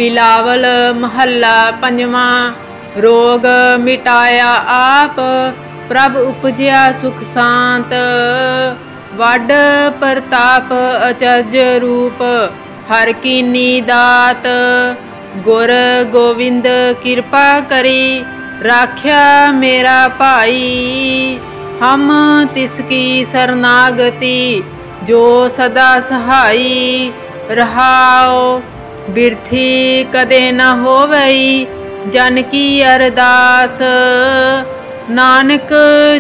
बिलावल महला पंजवा। रोग मिटाया आप प्रभ उपजया सुख शांत। वड प्रताप अचर्य रूप हर कीनी दात। गुर गोविंद कृपा करी राख्या मेरा भाई। हम तिसकी शरणागति जो सदा सहाई। रहाओ बिरथी कदे न होवई जन की अरदास। नानक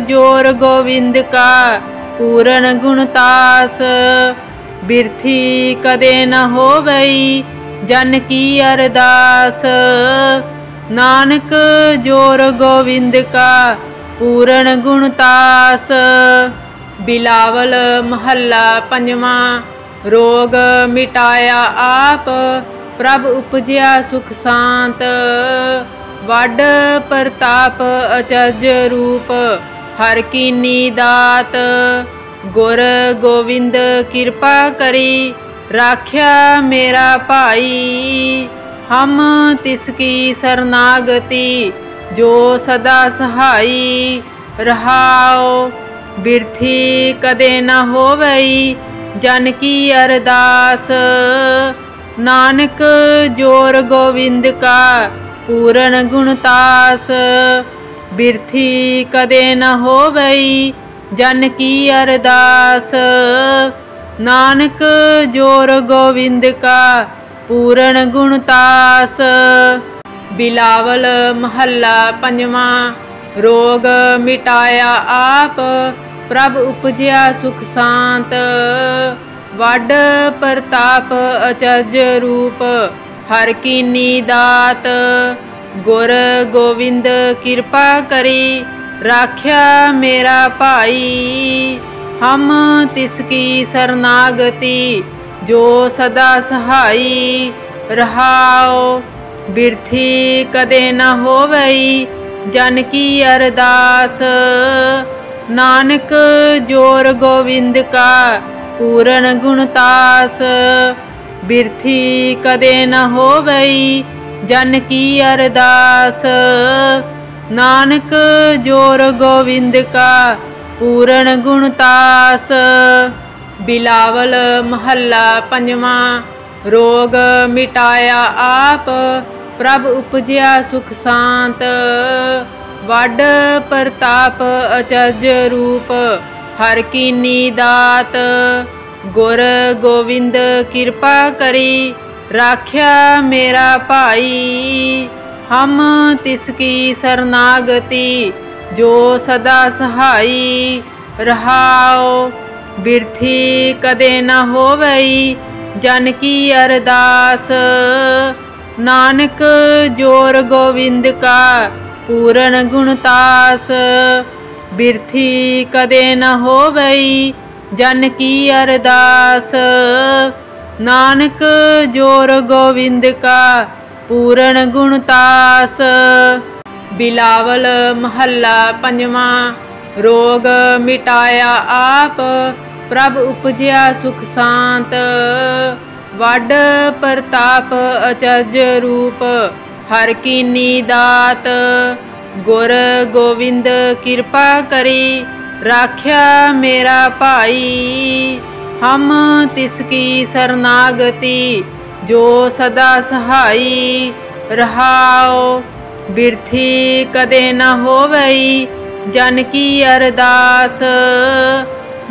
जोर गोविंद का पूर्ण गुणतास। बिरथी कदे न होवई जन की अरदास। नानक जोर गोविंद का पूर्ण गुणतास। बिलावल महला पंजवा। रोग मिटाया आप प्रभ उपजया सुख शांत। वड प्रताप अचर्य रूप हर कीनी दात। गुर गोविंद कृपा करी राख्या मेरा भाई। हम तिसकी शरणागति जो सदा सहाई। रहाओ बिरथी कदे न होवई जन की अरदास। नानक जोर गोविंद का पूर्ण गुणतास। बिरथी कदे न होवई जन की अरदास। नानक जोर गोविंद का पूर्ण गुणतास। बिलावल महला पंजवा। रोग मिटाया आप प्रभ उपजया सुख शांत। वड प्रताप अचर्य रूप हर कीनी दात। गुर गोविंद कृपा करी राख्या मेरा भाई। हम तिसकी शरणागति जो सदा सहाई। रहाओ बिरथी कदे न होवई जन की अरदास। नानक जोर गोविंद का पूर्ण गुणतास। बिरथी कदे न होवई जन की अरदास। नानक जोर गोविंद का पूर्ण गुणतास। बिलावल महला पंजवा। रोग मिटाया आप प्रभ उपजया सुख शांत। वड प्रताप अचर्य रूप हर कीनी दात। गुर गोविंद कृपा करी राख्या मेरा भाई। हम तिसकी शरणागति जो सदा सहाई। रहाओ बिरथी कदे न होवई जन की अरदास। नानक जोर गोविंद का पूर्ण गुणतास। बिरथी कदे न होवई जन की अरदास। नानक जोर गोविंद का पूर्ण गुणतास। बिलावल महला पंजवा। रोग मिटाया आप प्रभ उपजया सुख शांत। वड प्रताप अचर्य रूप हर कीनी दात। गुर गोविंद कृपा करी राख्या मेरा भाई। हम तिसकी शरणागति जो सदा सहाई। रहाओ बिरथी कदे न होवई जन की अरदास।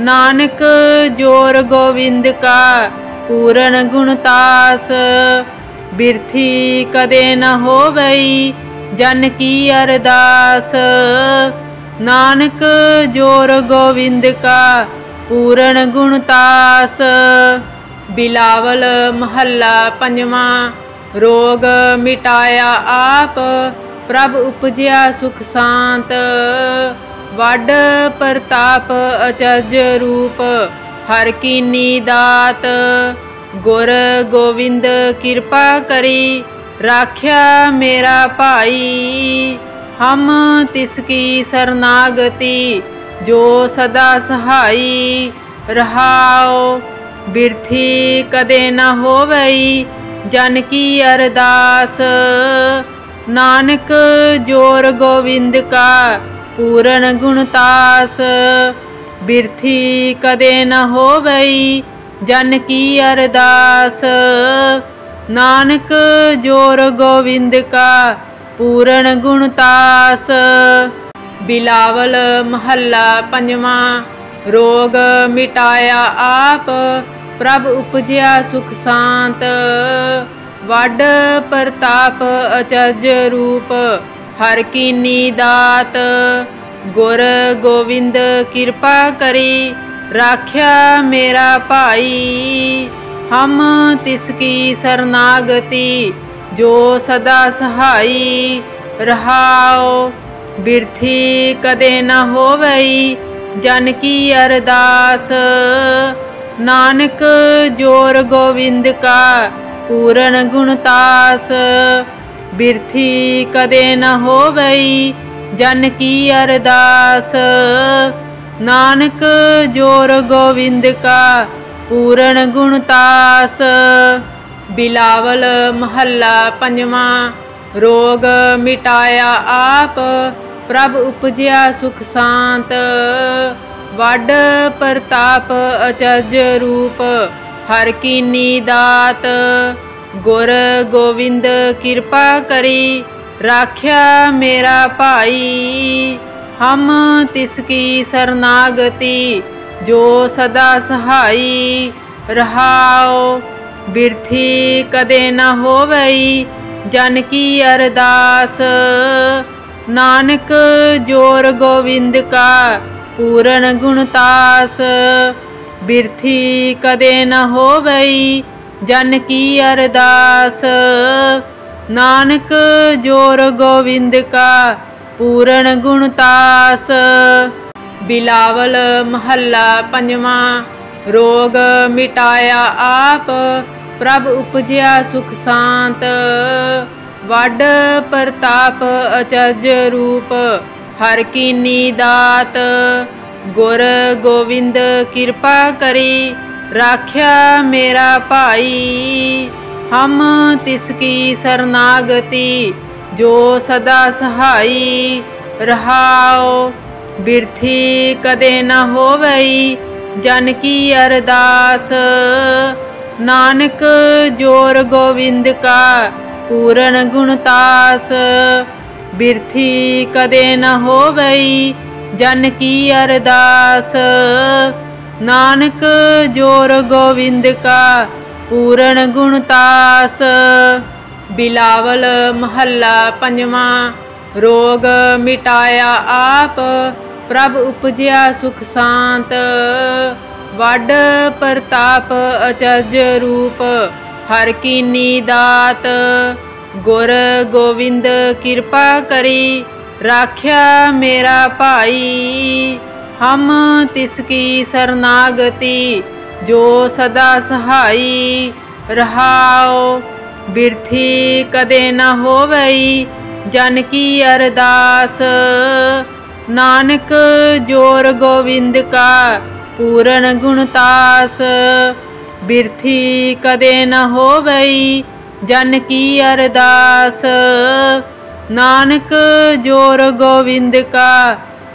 नानक जोर गोविंद का पूर्ण गुणतास। बिरथी कदे न होवई जन की अरदास। नानक जोर गोविंद का पूर्ण गुणतास। बिलावल महला पंजवा। रोग मिटाया आप प्रभ उपजया सुख शांत। वड प्रताप अचर्य रूप हर कीनी दात। गुर गोविंद कृपा करी राख्या मेरा भाई। हम तिसकी शरणागति जो सदा सहाई। रहाओ बिरथी कदे न होवई जन की अरदास। नानक जोर गोविंद का पूर्ण गुणतास। बिरथी कदे न होवई जन की अरदास। नानक जोर गोविंद का पूर्ण गुणतास। बिलावल महला पंजवा। रोग मिटाया आप प्रभ उपजया सुख शांत। वड प्रताप अचर्य रूप हर कीनी दात। गुर गोविंद कृपा करी राख्या मेरा भाई। हम तिसकी शरणागति जो सदा सहाई। रहाओ बिरथी कदे न होवई जन की अरदास। नानक जोर गोविंद का पूर्ण गुणतास। बिरथी कदे न होवई जन की अरदास। नानक जोर गोविंद का पूर्ण गुणतास। बिलावल महला पंजवा। रोग मिटाया आप प्रभ उपजया सुख शांत। वड प्रताप अचर्य रूप हर कीनी दात। गुर गोविंद कृपा करी राख्या मेरा भाई। हम तिसकी शरणागति जो सदा सहाई। रहाओ बिरथी कदे न होवई जन की अरदास। नानक जोर गोविंद का पूर्ण गुणतास। बिरथी कदे न होवई जन की अरदास। नानक जोर गोविंद का पूर्ण गुणतास। बिलावल महला पंजवा। रोग मिटाया आप प्रभ उपजया सुख शांत। वड प्रताप अचर्य रूप हर कीनी दात। गुर गोविंद कृपा करी राख्या मेरा भाई। हम तिसकी शरणागति जो सदा सहाई। रहाओ बिरथी कदे न होवई जन की अरदास। नानक जोर गोविंद का पूर्ण गुणतास। बिरथी कदे न होवई जन की अरदास। नानक जोर गोविंद का पूर्ण गुणतास। बिलावल महला पंजवा। रोग मिटाया आप प्रभ उपजया सुख शांत। वड प्रताप अचर्य रूप हर कीनी दात। गुर गोविंद कृपा करी राख्या मेरा भाई। हम तिसकी शरणागति जो सदा सहाई। रहाओ बिरथी कदे न होवई जन की अरदास। नानक जोर गोविंद का पूर्ण गुणतास। बिरथी कदे न होवई जन की अरदास। नानक जोर गोविंद का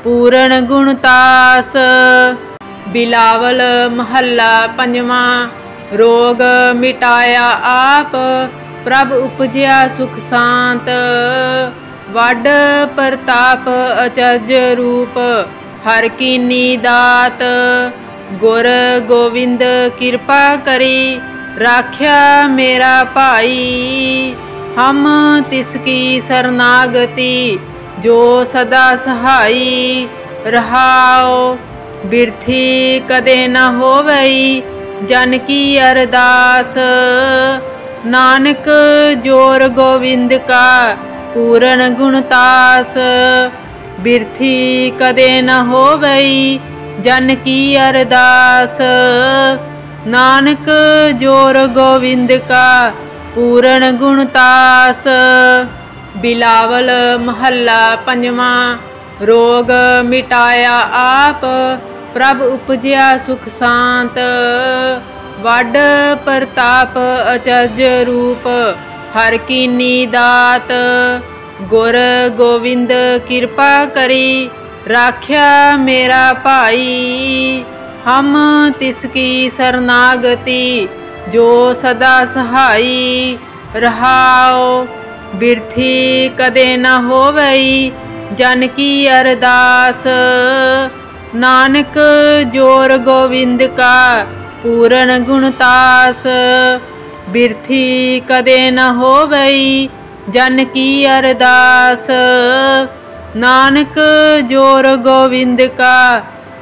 पूर्ण गुणतास। बिलावल महला पंजवा। रोग मिटाया आप प्रभ उपजया सुख शांत। वड प्रताप अचर्य रूप हर कीनी दात। गुर गोविंद कृपा करी राख्या मेरा भाई। हम तिसकी शरणागति जो सदा सहाई। रहाओ बिरथी कदे न होवई जन की अरदास। नानक जोर गोविंद का पूर्ण गुणतास। बिरथी कदे न होवई जन की अरदास। नानक जोर गोविंद का पूर्ण गुणतास। बिलावल महला पंजवा। रोग मिटाया आप प्रभ उपजया सुख शांत। वड प्रताप अचरज रूप हर कीनी दात। गुर गोविंद कृपा करी राख्या मेरा भाई। हम तिसकी शरणागति जो सदा सहाई। रहाओ बिरथी कदे न होवई जन की अरदास। नानक जोर गोविंद का पूर्ण गुणतास। बिरथी कदे न होवई जन की अरदास। नानक जोर गोविंद का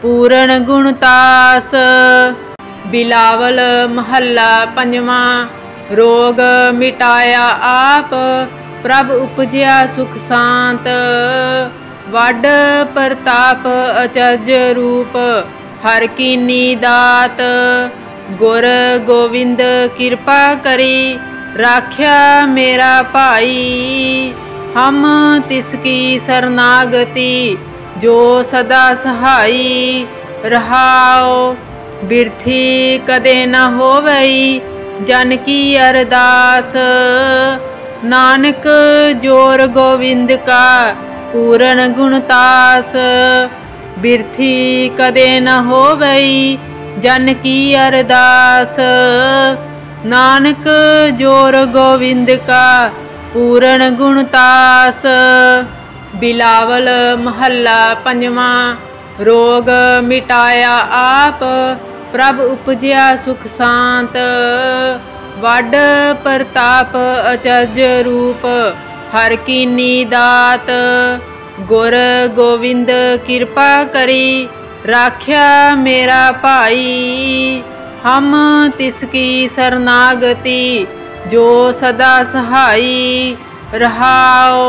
पूर्ण गुणतास। बिलावल महला पंजवा। रोग मिटाया आप प्रभ उपजया सुख शांत। वड प्रताप अचरज रूप हर कीनी दात। गुर गोविंद कृपा करी राख्या मेरा भाई। हम तिसकी शरणागति जो सदा सहाई। रहाओ बिरथी कदे न होवई जन की अरदास। नानक जोर गोविंद का पूर्ण गुणतास। बिरथी कदे न होवई जन की अरदास। नानक जोर गोविंद का पूर्ण गुणतास। बिलावल महला पंजवा। रोग मिटाया आप प्रभ उपजया सुख शांत। वड प्रताप अचरज रूप हर कीनी दात। गुर गोविंद कृपा करी राख्या मेरा भाई। हम तिसकी शरणागति जो सदा सहाई। रहाओ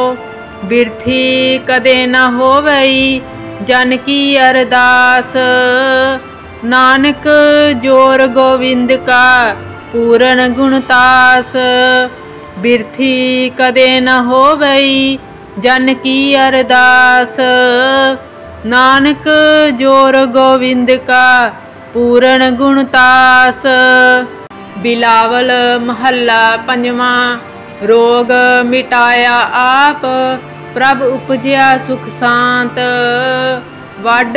बिरथी कदे न होवई जन की अरदास। नानक जोर गोविंद का पूर्ण गुणतास। बिरथी कदे न होवई जन की अरदास। नानक जोर गोविंद का पूर्ण गुणतास। बिलावल महला पंजवा। रोग मिटाया आप प्रभ उपजया सुख शांत। वड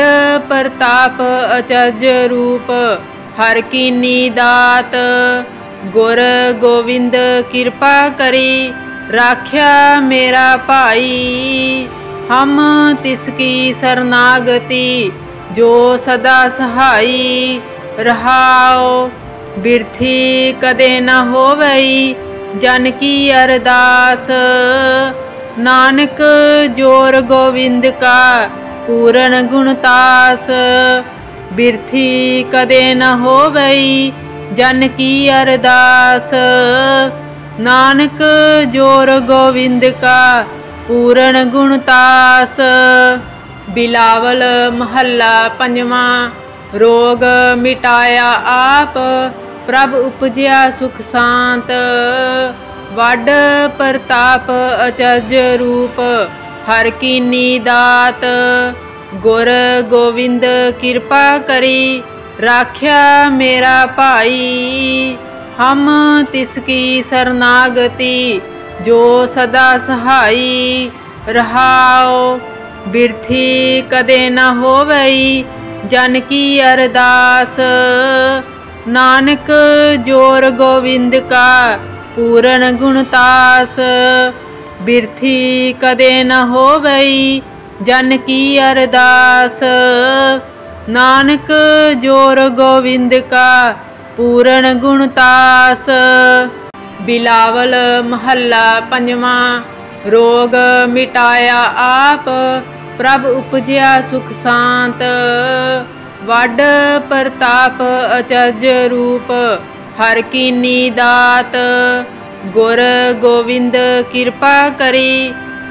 प्रताप अचरज रूप हर कीनी दात। गुर गोविंद कृपा करी राख्या मेरा भाई। हम तिसकी शरणागति जो सदा सहाई। रहाओ बिरथी कदे न होवई जन की अरदास। नानक जोर गोविंद का पूर्ण गुणतास। बिरथी कदे न होवई जन की अरदास। नानक जोर गोविंद का पूर्ण गुणतास। बिलावल महला पंजवा। रोग मिटाया आप प्रभ उपजया सुख शांत। वड प्रताप अचरज रूप हर कीनी दात। गुर गोविंद कृपा करी राख्या मेरा भाई। हम तिसकी शरणागति जो सदा सहाई। रहाओ बिरथी कदे न होवई जन की अरदास। नानक जोर गोविंद का पूर्ण गुणतास। बिरथी कदे न होवई जन की अरदास। नानक जोर गोविंद का पूर्ण गुणतास। बिलावल महला पंजवा। रोग मिटाया आप प्रभ उपजया सुख शांत। वड प्रताप अचरज रूप हर कीनी दात। गुर गोविंद कृपा करी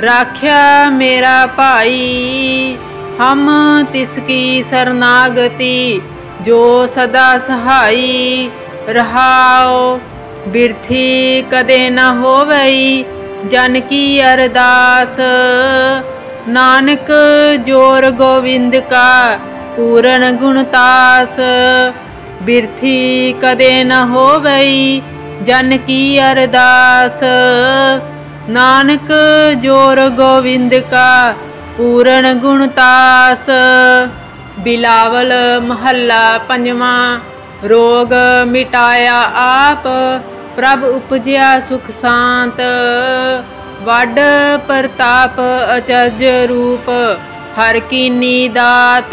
राख्या मेरा भाई। हम तिसकी शरणागति जो सदा सहाई। रहाओ बिरथी कदे न होवई जन की अरदास। नानक जोर गोविंद का पूर्ण गुणतास। बिरथी कदे न होवई जन की अरदास। नानक जोर गोविंद का पूर्ण गुणतास। बिलावल महला पंजवा। रोग मिटाया आप प्रभ उपजया सुख शांत। वड प्रताप अचर्य रूप हर कीनी दात।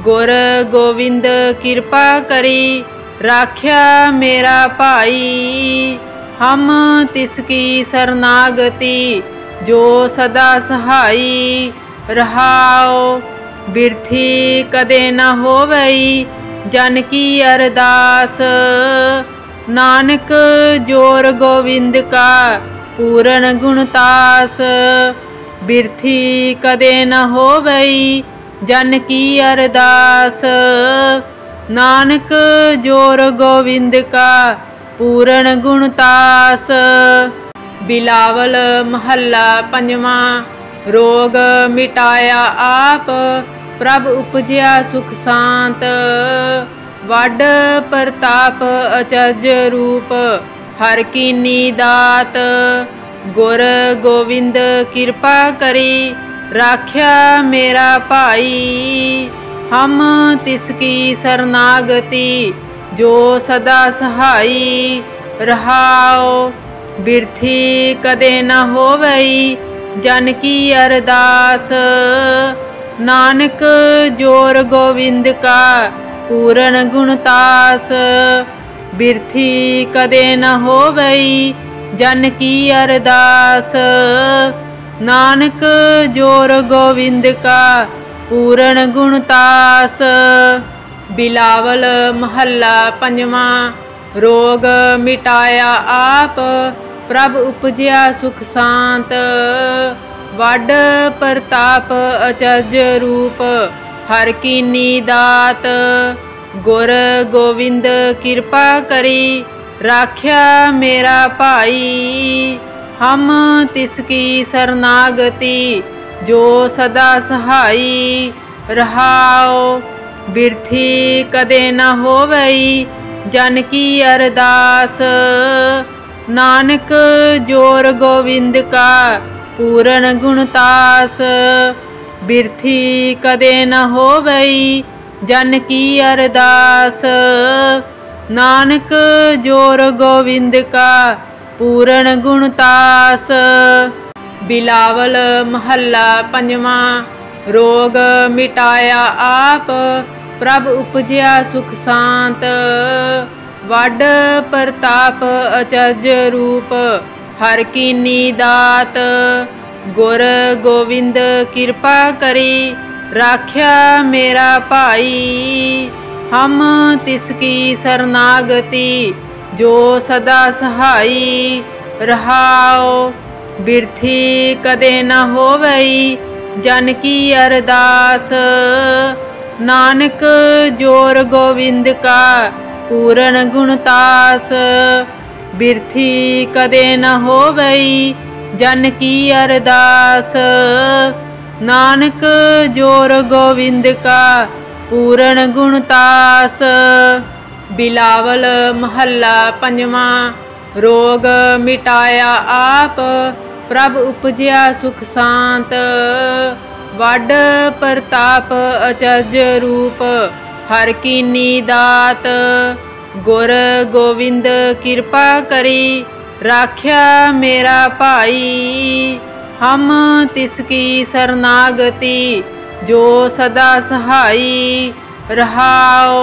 गुर गोविंद कृपा करी राख्या मेरा भाई। हम तिसकी शरणागति जो सदा सहाई। रहाओ बिरथी कदे न होवई जन की अरदास। नानक जोर गोविंद का पूर्ण गुणतास। बिरथी कदे न होवई जन की अरदास। नानक जोर गोविंद का पूर्ण गुणतास। बिलावल महला पंजवा। रोग मिटाया आप प्रभ उपजया सुख शांत। वड प्रताप अचर्य रूप हर कीनी दात। गुर गोविंद कृपा करी राख्या मेरा भाई। हम तिसकी शरणागति जो सदा सहाई। रहाओ बिरथी कदे न होवई जन की अरदास। नानक जोर गोविंद का पूर्ण गुणतास। बिरथी कदे न होवई जन की अरदास। नानक जोर गोविंद का पूर्ण गुणतास। बिलावल महला पंजवा। रोग मिटाया आप प्रभ उपजया सुख शांत। वड प्रताप अचर्य रूप हर कीनी दात। गुर गोविंद कृपा करी राख्या मेरा भाई। हम तिसकी शरणागति जो सदा सहाई। रहाओ बिरथी कदे न होवई जन की अरदास। नानक जोर गोविंद का पूर्ण गुणतास। बिरथी कदे न होवई जन की अरदास। नानक जोर गोविंद का पूर्ण गुणतास। बिलावल महला पंजवा। रोग मिटाया आप प्रभ उपजया सुख शांत। वड प्रताप अचर्य रूप हर कीनी दात। गुर गोविंद कृपा करी राख्या मेरा भाई। हम तिसकी शरणागति जो सदा सहाई। रहाओ बिरथी कदे न होवई जन की अरदास। नानक जोर गोविंद का पूर्ण गुणतास। बिरथी कदे न होवई जन की अरदास। नानक जोर गोविंद का पूर्ण गुणतास। बिलावल महला पंजवा। रोग मिटाया आप प्रभ उपजया सुख शांत। वड प्रताप अचर्य रूप हर कीनी दात। गुर गोविंद कृपा करी राख्या मेरा भाई। हम तिसकी शरणागति जो सदा सहाई। रहाओ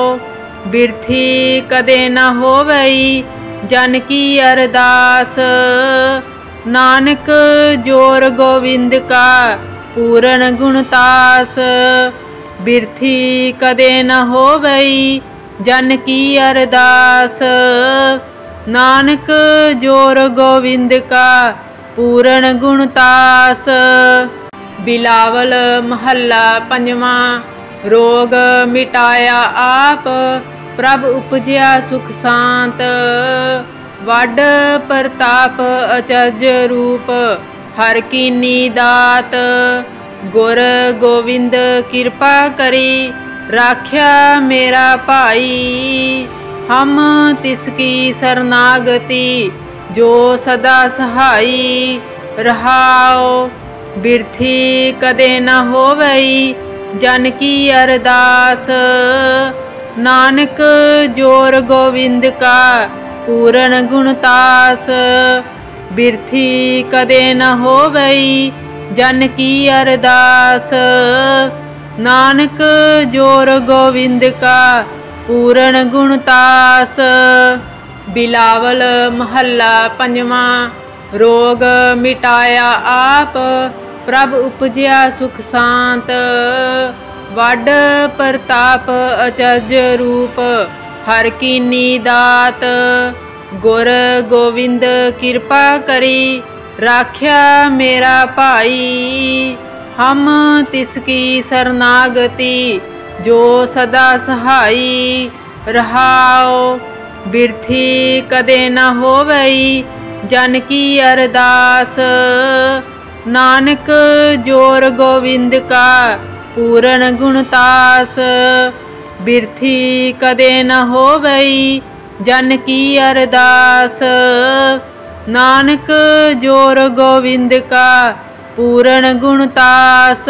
बिरथी कदे न होवई जन की अरदास। नानक जोर गोविंद का पूर्ण गुणतास। बिरथी कदे न होवई जन की अरदास। नानक जोर गोविंद का पूर्ण गुणतास। बिलावल महला पंजवा। रोग मिटाया आप प्रभ उपजया सुख शांत। वड प्रताप अचर्य रूप हर कीनी दात। गुर गोविंद कृपा करी राख्या मेरा भाई, हम तिसकी शरणागति, जो सदा सहाई। रहाओ बिरथी कदे न होवई, जन की अरदास। नानक जोर गोविंद का, पूर्ण गुणतास। बिरथी कदे न होवई, जन की अरदास। नानक जोर गोविंद का, पूर्ण गुणतास। बिलावल महला पंजवा। रोग मिटाया आप, प्रभ उपजया सुख शांत। वड प्रताप अचरज रूप, हर कीनी दात। गुर गोविंद कृपा करी, राख्या मेरा भाई। हम तिसकी शरणागति, जो सदा सहाई। रहाओ बिरथी कदे न होवई, जन की अरदास। नानक जोर गोविंद का, पूर्ण गुणतास। बिरथी कदे न होवई, जन की अरदास। नानक जोर गोविंद का, पूर्ण गुणतास।